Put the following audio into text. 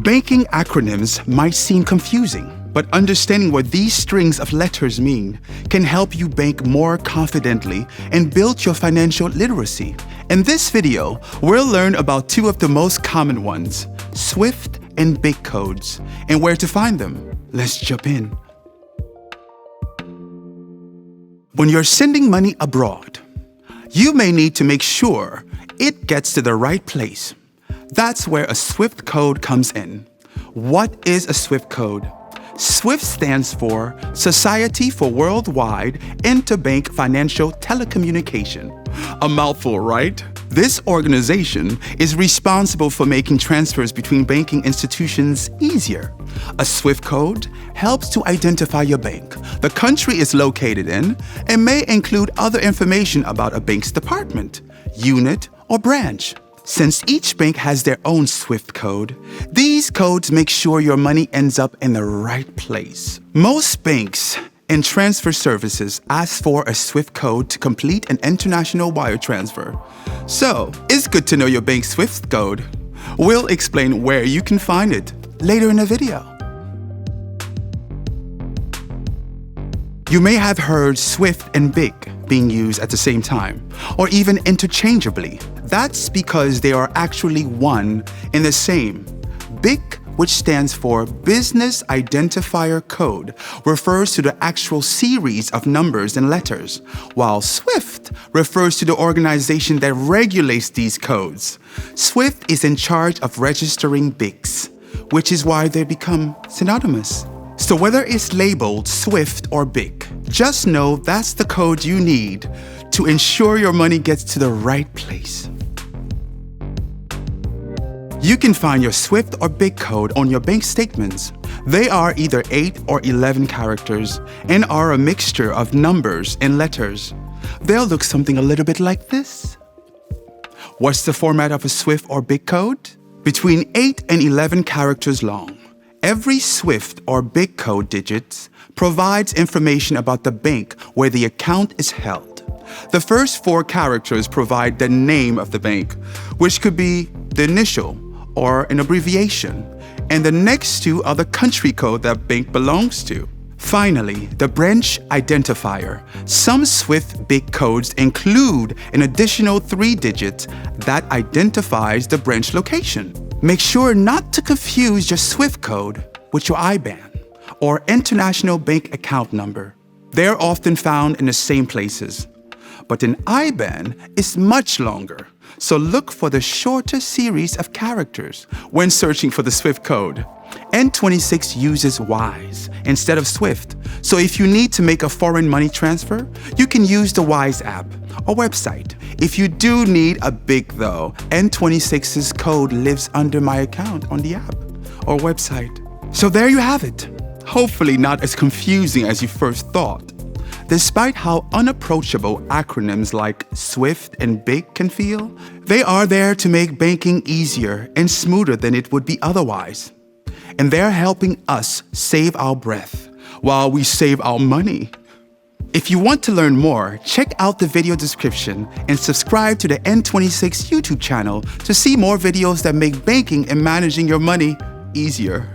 Banking acronyms might seem confusing, but understanding what these strings of letters mean can help you bank more confidently and build your financial literacy. In this video, we'll learn about two of the most common ones, SWIFT and BIC codes, and where to find them. Let's jump in. When you're sending money abroad, you may need to make sure it gets to the right place. That's where a SWIFT code comes in. What is a SWIFT code? SWIFT stands for Society for Worldwide Interbank Financial Telecommunication. A mouthful, right? This organization is responsible for making transfers between banking institutions easier. A SWIFT code helps to identify your bank, the country it's located in, and may include other information about a bank's department, unit, or branch. Since each bank has their own SWIFT code, these codes make sure your money ends up in the right place. Most banks and transfer services ask for a SWIFT code to complete an international wire transfer. So, it's good to know your bank's SWIFT code. We'll explain where you can find it later in the video. You may have heard SWIFT and BIC being used at the same time, or even interchangeably. That's because they are actually one and the same. BIC, which stands for Business Identifier Code, refers to the actual series of numbers and letters, while SWIFT refers to the organization that regulates these codes. SWIFT is in charge of registering BICs, which is why they become synonymous. So whether it's labeled SWIFT or BIC, just know that's the code you need to ensure your money gets to the right place. You can find your SWIFT or BIC code on your bank statements. They are either 8 or 11 characters and are a mixture of numbers and letters. They'll look something a little bit like this. What's the format of a SWIFT or BIC code? Between 8 and 11 characters long. Every SWIFT or BIC code digit provides information about the bank where the account is held. The first 4 characters provide the name of the bank, which could be the initial or an abbreviation, and the next 2 are the country code that bank belongs to. Finally, the branch identifier. Some SWIFT BIC codes include an additional 3 digits that identifies the branch location. Make sure not to confuse your SWIFT code with your IBAN or international bank account number. They're often found in the same places. But an IBAN is much longer, so look for the shorter series of characters when searching for the SWIFT code. N26 uses WISE instead of SWIFT, so if you need to make a foreign money transfer, you can use the WISE app or website. If you do need a BIC though, N26's code lives under my account on the app or website. So there you have it. Hopefully not as confusing as you first thought. Despite how unapproachable acronyms like SWIFT and BIC can feel, they are there to make banking easier and smoother than it would be otherwise. And they're helping us save our breath while we save our money. If you want to learn more, check out the video description and subscribe to the N26 YouTube channel to see more videos that make banking and managing your money easier.